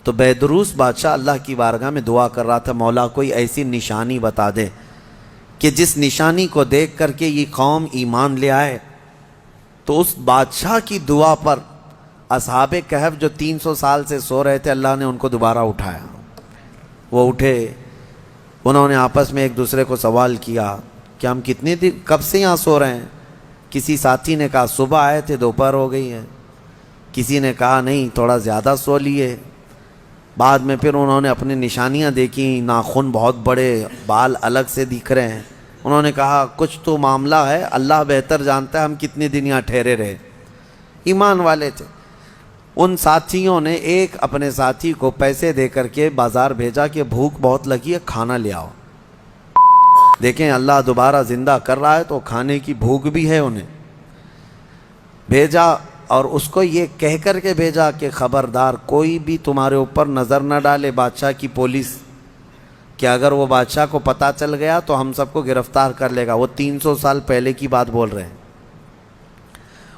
تو بیدروس بادشاہ اللہ کی بارگاہ میں دعا کر رہا تھا، مولا کوئی ایسی نشانی بتا دے کہ جس نشانی کو دیکھ کر کے یہ قوم ایمان لے آئے۔ تو اس بادشاہ کی دعا پر اصحاب کہف جو 300 سال سے سو رہے تھے، اللہ نے ان کو دوبارہ اٹھایا۔ وہ اٹھے، انہوں نے آپس میں ایک دوسرے کو سوال کیا کہ ہم کتنے دن کب سے یہاں سو رہے ہیں؟ کسی ساتھی نے کہا صبح آئے تھے، دوپہر ہو گئی ہے۔ کسی نے کہا نہیں تھوڑا زیادہ سو لیے۔ بعد میں پھر انہوں نے اپنی نشانیاں دیکھی، ناخن بہت بڑے، بال الگ سے دکھ رہے ہیں۔ انہوں نے کہا کچھ تو معاملہ ہے، اللہ بہتر جانتا ہے ہم کتنے دن یہاں ٹھہرے رہے۔ ایمان والے تھے۔ ان ساتھیوں نے ایک اپنے ساتھی کو پیسے دے کر کے بازار بھیجا کہ بھوک بہت لگی ہے، کھانا لے آؤ۔ دیکھیں اللہ دوبارہ زندہ کر رہا ہے تو کھانے کی بھوک بھی ہے انہیں۔ بھیجا اور اس کو یہ کہہ کر کے بھیجا کہ خبردار کوئی بھی تمہارے اوپر نظر نہ ڈالے، بادشاہ کی پولیس، کہ اگر وہ بادشاہ کو پتہ چل گیا تو ہم سب کو گرفتار کر لے گا۔ وہ 300 سال پہلے کی بات بول رہے ہیں۔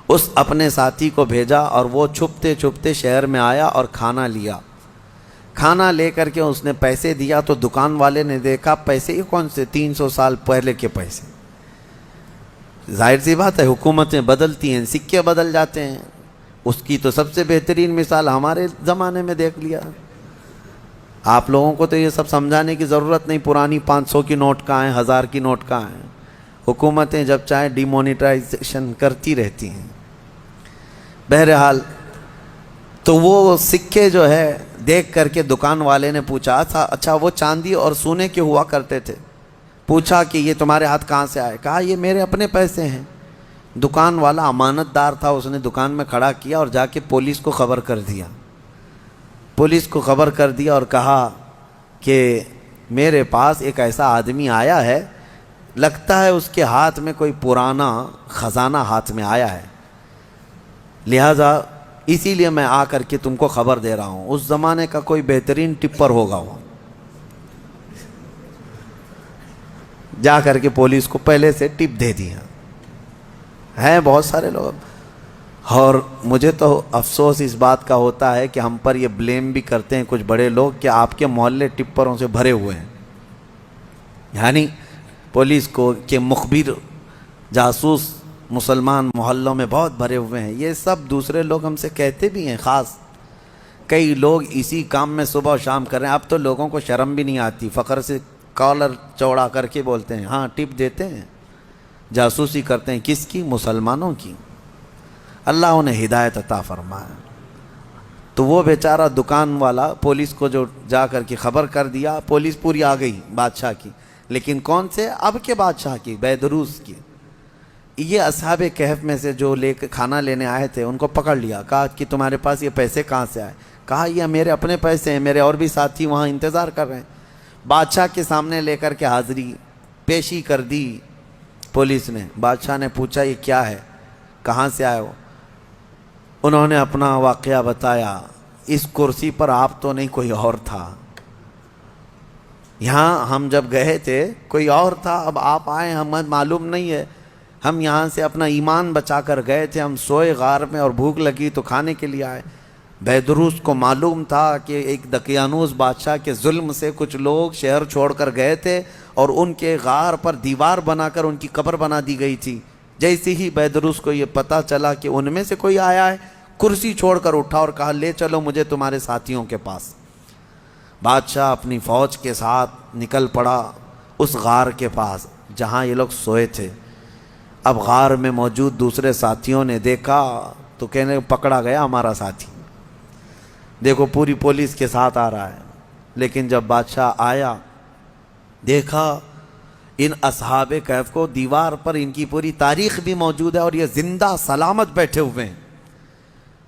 اس اپنے ساتھی کو بھیجا اور وہ چھپتے چھپتے شہر میں آیا اور کھانا لیا۔ کھانا لے کر کے اس نے پیسے دیا تو دکان والے نے دیکھا پیسے یہ کون سے؟ 300 سال پہلے کے پیسے۔ ظاہر سی بات ہے حکومتیں بدلتی ہیں، سکے بدل جاتے ہیں۔ اس کی تو سب سے بہترین مثال ہمارے زمانے میں دیکھ لیا۔ آپ لوگوں کو تو یہ سب سمجھانے کی ضرورت نہیں، پرانی 500 کی نوٹ کہاں ہیں، 1000 کی نوٹ کہاں ہیں۔ حکومتیں جب چاہیں ڈی مونیٹائزیشن کرتی رہتی ہیں۔ بہرحال تو وہ سکے جو ہے دیکھ کر کے دکان والے نے پوچھا اچھا وہ چاندی اور سونے کے ہوا کرتے تھے؟ پوچھا کہ یہ تمہارے ہاتھ کہاں سے آئے؟ کہا یہ میرے اپنے پیسے ہیں۔ دکان والا امانت دار تھا، اس نے دکان میں کھڑا کیا اور جا کے پولیس کو خبر کر دیا۔ پولیس کو خبر کر دیا اور کہا کہ میرے پاس ایک ایسا آدمی آیا ہے، لگتا ہے اس کے ہاتھ میں کوئی پرانا خزانہ ہاتھ میں آیا ہے، لہذا اسی لیے میں آ کر کے تم کو خبر دے رہا ہوں۔ اس زمانے کا کوئی بہترین ٹپر ہوگا وہ۔ جا کر کے پولیس کو پہلے سے ٹپ دے دیا۔ ہیں بہت سارے لوگ، اور مجھے تو افسوس اس بات کا ہوتا ہے کہ ہم پر یہ بلیم بھی کرتے ہیں کچھ بڑے لوگ کہ آپ کے محلے ٹپروں سے بھرے ہوئے ہیں، یعنی پولیس کو کہ مخبر جاسوس مسلمان محلوں میں بہت بھرے ہوئے ہیں۔ یہ سب دوسرے لوگ ہم سے کہتے بھی ہیں، خاص کئی لوگ اسی کام میں صبح و شام کر رہے ہیں۔ اب تو لوگوں کو شرم بھی نہیں آتی، فخر سے کالر چوڑا کر کے بولتے ہیں ہاں ٹپ دیتے ہیں، جاسوسی کرتے ہیں۔ کس کی؟ مسلمانوں کی۔ اللہ انہیں ہدایت عطا فرمائے۔ تو وہ بیچارہ دکان والا پولیس کو جو جا کر کے خبر کر دیا، پولیس پوری آ گئی بادشاہ کی، لیکن کون سے؟ اب کے بادشاہ کی، بیدروس کی۔ یہ اصحاب کہف میں سے جو لے کے کھانا لینے آئے تھے ان کو پکڑ لیا، کہا کہ تمہارے پاس یہ پیسے کہاں سے آئے؟ کہا یہ میرے اپنے پیسے ہیں، میرے اور بھی ساتھی وہاں انتظار کر رہے ہیں۔ بادشاہ کے سامنے لے کر کے حاضری پیشی کر دی پولیس نے۔ بادشاہ نے پوچھا یہ کیا ہے، کہاں سے آئے ہو؟ انہوں نے اپنا واقعہ بتایا۔ اس کرسی پر آپ تو نہیں، کوئی اور تھا، یہاں ہم جب گئے تھے کوئی اور تھا، اب آپ آئے ہمیں معلوم نہیں ہے، ہم یہاں سے اپنا ایمان بچا کر گئے تھے، ہم سوئے غار میں اور بھوک لگی تو کھانے کے لیے آئے۔ بیدروس کو معلوم تھا کہ ایک دقیانوس بادشاہ کے ظلم سے کچھ لوگ شہر چھوڑ کر گئے تھے اور ان کے غار پر دیوار بنا کر ان کی قبر بنا دی گئی تھی۔ جیسے ہی بیدروس کو یہ پتہ چلا کہ ان میں سے کوئی آیا ہے، کرسی چھوڑ کر اٹھا اور کہا لے چلو مجھے تمہارے ساتھیوں کے پاس۔ بادشاہ اپنی فوج کے ساتھ نکل پڑا اس غار کے پاس جہاں یہ لوگ سوئے تھے۔ اب غار میں موجود دوسرے ساتھیوں نے دیکھا تو کہنے پکڑا گیا ہمارا ساتھی، دیکھو پوری پولیس کے ساتھ آ رہا ہے۔ لیکن جب بادشاہ آیا دیکھا ان اصحاب کہف کو، دیوار پر ان کی پوری تاریخ بھی موجود ہے اور یہ زندہ سلامت بیٹھے ہوئے ہیں۔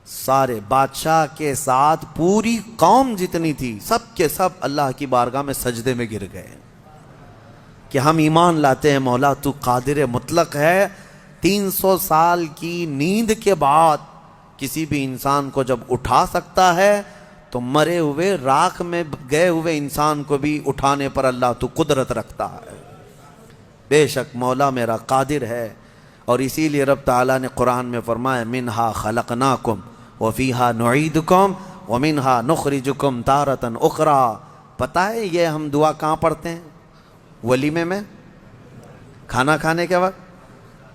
سارے بادشاہ کے ساتھ پوری قوم جتنی تھی سب کے سب اللہ کی بارگاہ میں سجدے میں گر گئے کہ ہم ایمان لاتے ہیں مولا تو قادر مطلق ہے۔ 300 سال کی نیند کے بعد کسی بھی انسان کو جب اٹھا سکتا ہے تو مرے ہوئے راکھ میں گئے ہوئے انسان کو بھی اٹھانے پر اللہ تو قدرت رکھتا ہے۔ بے شک مولا میرا قادر ہے، اور اسی لیے رب تعالیٰ نے قرآن میں فرمایا منہا خلقناکم وفیہا نعیدکم ومنہا نخرجکم تارۃ اخری. پتہ ہے یہ ہم دعا کہاں پڑھتے ہیں؟ ولیمے میں، کھانا کھانے کے وقت،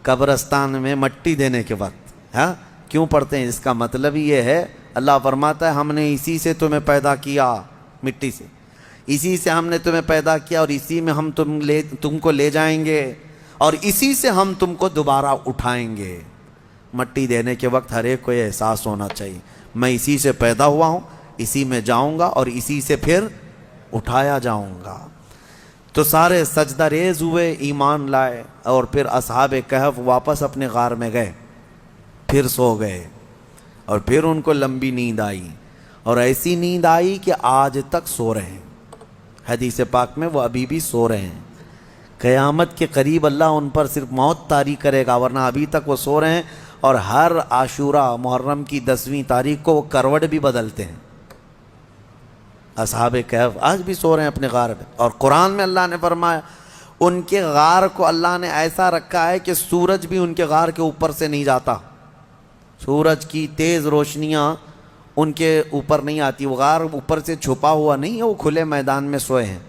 قبرستان میں مٹی دینے کے وقت. ہاں کیوں پڑھتے ہیں؟ اس کا مطلب یہ ہے، اللہ فرماتا ہے ہم نے اسی سے تمہیں پیدا کیا، مٹی سے، اسی سے ہم نے تمہیں پیدا کیا، اور اسی میں ہم تم کو لے جائیں گے، اور اسی سے ہم تم کو دوبارہ اٹھائیں گے. مٹی دینے کے وقت ہر ایک کو یہ احساس ہونا چاہیے میں اسی سے پیدا ہوا ہوں، اسی میں جاؤں گا اور اسی سے پھر اٹھایا جاؤں گا. تو سارے سجدہ ریز ہوئے، ایمان لائے، اور پھر اصحاب کہف واپس اپنے غار میں گئے، پھر سو گئے، اور پھر ان کو لمبی نیند آئی، اور ایسی نیند آئی کہ آج تک سو رہے ہیں. حدیث پاک میں وہ ابھی بھی سو رہے ہیں. قیامت کے قریب اللہ ان پر صرف موت طاری کرے گا، ورنہ ابھی تک وہ سو رہے ہیں. اور ہر عاشورہ محرم کی 10ویں تاریخ کو وہ کروٹ بھی بدلتے ہیں. اصحاب کہف آج بھی سو رہے ہیں اپنے غار میں. اور قرآن میں اللہ نے فرمایا ان کے غار کو اللہ نے ایسا رکھا ہے کہ سورج بھی ان کے غار کے اوپر سے نہیں جاتا، سورج کی تیز روشنیاں ان کے اوپر نہیں آتی. وہ غار اوپر سے چھپا ہوا نہیں ہے، وہ کھلے میدان میں سوئے ہیں.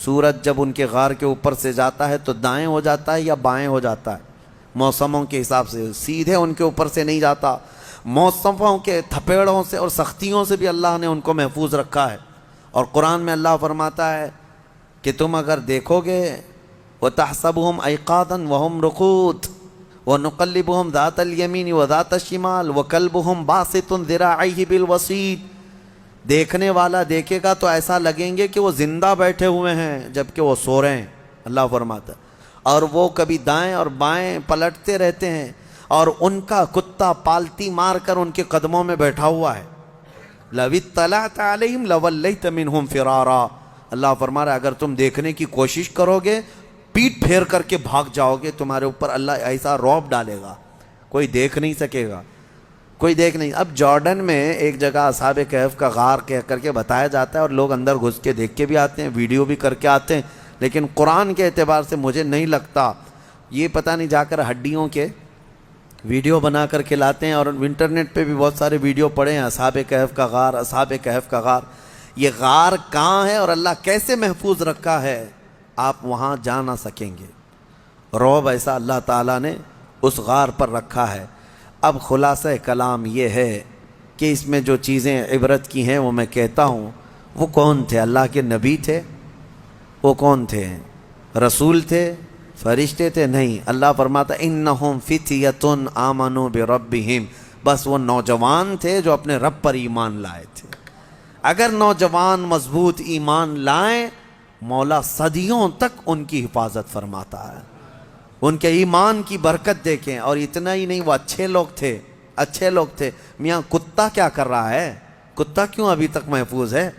سورج جب ان کے غار کے اوپر سے جاتا ہے تو دائیں ہو جاتا ہے یا بائیں ہو جاتا ہے، موسموں کے حساب سے سیدھے ان کے اوپر سے نہیں جاتا. موسموں کے تھپیڑوں سے اور سختیوں سے بھی اللہ نے ان کو محفوظ رکھا ہے. اور قرآن میں اللہ فرماتا ہے کہ تم اگر دیکھو گے وَتَحْسَبُهُمْ أَيْقَاظًا وَهُمْ رُقُودٌ وَنُقَلِّبُهُمْ ذَاتَ الْيَمِينِ وَذَاتَ الشِّمَالِ وَكَلْبُهُمْ بَاسِطٌ ذِرَاعَيْهِ بِالْوَصِيدِ. دیکھنے والا دیکھے گا تو ایسا لگیں گے کہ وہ زندہ بیٹھے ہوئے ہیں جبکہ وہ سو رہے ہیں. اللہ فرماتا ہے اور وہ کبھی دائیں اور بائیں پلٹتے رہتے ہیں، اور ان کا کتا پالتی مار کر ان کے قدموں میں بیٹھا ہوا ہے. لَوِ اطَّلَعْتَ عَلَيْهِمْ لَوَلَّيْتَ مِنْهُمْ فِرَارًا. اللہ فرما رہا ہے اگر تم دیکھنے کی کوشش کرو گے، پیٹ پھیر کر کے بھاگ جاؤ گے. تمہارے اوپر اللہ ایسا رعب ڈالے گا، کوئی دیکھ نہیں سکے گا، کوئی دیکھ نہیں. اب جارڈن میں ایک جگہ اصحاب کہف کا غار کہہ کر کے بتایا جاتا ہے، اور لوگ اندر گھس کے دیکھ کے بھی آتے ہیں، ویڈیو بھی کر کے آتے ہیں. لیکن قرآن کے اعتبار سے مجھے نہیں لگتا، یہ پتہ نہیں جا کر ہڈیوں کے ویڈیو بنا کر کے لاتے ہیں. اور انٹرنیٹ پہ بھی بہت سارے ویڈیو پڑے ہیں، اصحاب کہف کا غار، اصحاب کہف کا غار. یہ غار کہاں ہے اور اللہ کیسے محفوظ رکھا ہے، آپ وہاں جا نہ سکیں گے. رعب ایسا اللہ تعالیٰ نے اس غار پر رکھا ہے. اب خلاصہ کلام یہ ہے کہ اس میں جو چیزیں عبرت کی ہیں وہ میں کہتا ہوں. وہ کون تھے؟ اللہ کے نبی تھے؟ وہ کون تھے؟ رسول تھے؟ فرشتے تھے؟ نہیں. اللہ فرماتا انہم فتیۃ آمنوا بربہم، بس وہ نوجوان تھے جو اپنے رب پر ایمان لائے تھے. اگر نوجوان مضبوط ایمان لائیں، مولا صدیوں تک ان کی حفاظت فرماتا ہے. ان کے ایمان کی برکت دیکھیں. اور اتنا ہی نہیں، وہ اچھے لوگ تھے، اچھے لوگ تھے. میاں کتا کیا کر رہا ہے؟ کتا کیوں ابھی تک محفوظ ہے؟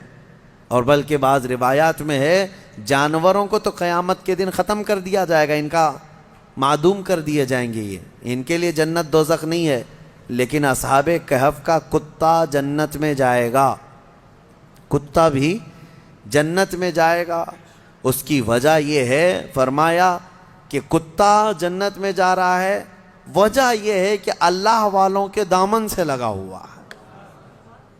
اور بلکہ بعض روایات میں ہے جانوروں کو تو قیامت کے دن ختم کر دیا جائے گا، ان کا معدوم کر دیے جائیں گے. یہ ان کے لیے جنت دوزخ نہیں ہے، لیکن اصحاب کہف کا کتا جنت میں جائے گا، کتا بھی جنت میں جائے گا. اس کی وجہ یہ ہے، فرمایا کہ کتا جنت میں جا رہا ہے، وجہ یہ ہے کہ اللہ والوں کے دامن سے لگا ہوا ہے،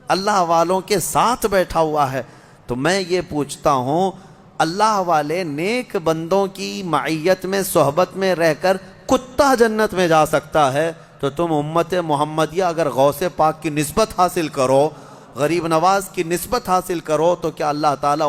اللہ والوں کے ساتھ بیٹھا ہوا ہے. تو میں یہ پوچھتا ہوں، اللہ والے نیک بندوں کی معیت میں صحبت میں رہ کر کتا جنت میں جا سکتا ہے، تو تم امت محمدیہ اگر غوث پاک کی نسبت حاصل کرو، غریب نواز کی نسبت حاصل کرو، تو کیا اللہ تعالیٰ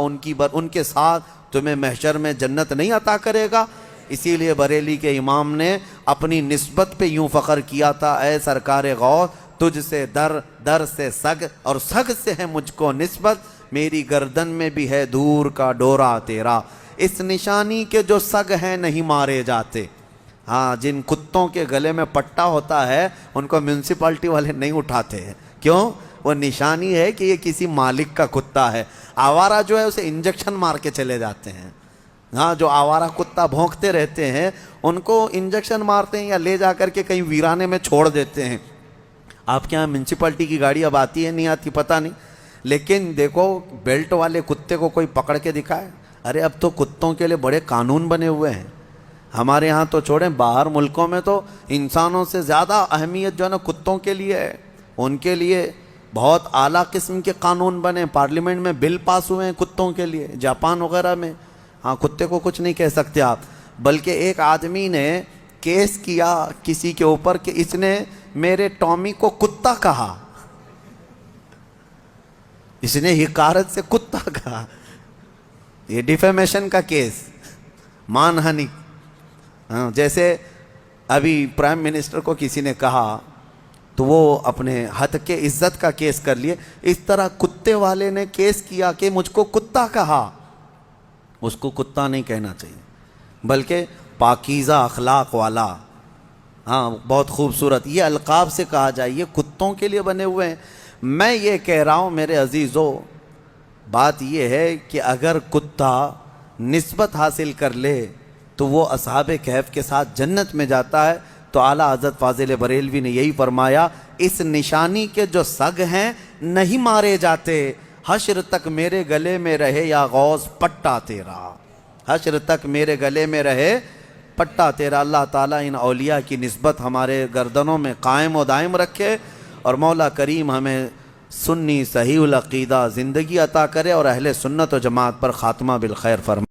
ان کے ساتھ تمہیں محشر میں جنت نہیں عطا کرے گا؟ اسی لیے بریلی کے امام نے اپنی نسبت پہ یوں فخر کیا تھا، اے سرکار غوث تجھ سے در سے سگ، اور سگ سے ہے مجھ کو نسبت، میری گردن میں بھی ہے دور کا ڈورا تیرا. اس نشانی کے جو سگ ہیں نہیں مارے جاتے. ہاں، جن کتوں کے گلے میں پٹا ہوتا ہے ان کو میونسپلٹی والے نہیں اٹھاتے ہیں. کیوں؟ وہ نشانی ہے کہ یہ کسی مالک کا کتا ہے. آوارہ جو ہے اسے انجیکشن مار کے چلے جاتے ہیں. ہاں، جو آوارہ کتا بھونکتے رہتے ہیں ان کو انجیکشن مارتے ہیں یا لے جا کر کے کہیں ویرانے میں چھوڑ دیتے ہیں. آپ کے یہاں میونسپلٹی کی گاڑی اب آتی ہے نہیں آتی پتہ نہیں، لیکن دیکھو بیلٹ والے کتے کو کوئی پکڑ کے دکھائے. ارے اب تو کتوں کے لیے بڑے قانون بنے ہوئے ہیں. ہمارے ہاں تو چھوڑیں، باہر ملکوں میں تو انسانوں سے زیادہ اہمیت جو ہے نا کتوں کے لیے ہے. ان کے لیے بہت اعلیٰ قسم کے قانون بنے، پارلیمنٹ میں بل پاس ہوئے ہیں کتوں کے لیے، جاپان وغیرہ میں. ہاں کتے کو کچھ نہیں کہہ سکتے آپ. بلکہ ایک آدمی نے کیس کیا کسی کے اوپر کہ اس نے میرے ٹامی کو کتا کہا، اس نے حقارت سے کتا کہا. یہ ڈیفیمیشن کا کیس، مان ہانی. ہاں جیسے ابھی پرائم منسٹر کو کسی نے کہا تو وہ اپنے حد کے عزت کا کیس کر لیے، اس طرح کتے والے نے کیس کیا کہ مجھ کو کتا کہا. اس کو کتا نہیں کہنا چاہیے بلکہ پاکیزہ اخلاق والا. ہاں بہت خوبصورت یہ القاب سے کہا جائے، یہ کتوں کے لیے بنے ہوئے ہیں. میں یہ کہہ رہا ہوں میرے عزیزو، بات یہ ہے کہ اگر کتا نسبت حاصل کر لے تو وہ اصحاب کہف کے ساتھ جنت میں جاتا ہے. تو اعلیٰ حضرت فاضل بریلوی نے یہی فرمایا، اس نشانی کے جو سگ ہیں نہیں مارے جاتے، حشر تک میرے گلے میں رہے یا غوث پٹا تیرا، حشر تک میرے گلے میں رہے پٹا تیرا. اللہ تعالیٰ ان اولیاء کی نسبت ہمارے گردنوں میں قائم و دائم رکھے، اور مولا کریم ہمیں سنی صحیح العقیدہ زندگی عطا کرے اور اہل سنت و جماعت پر خاتمہ بالخیر فرمائے.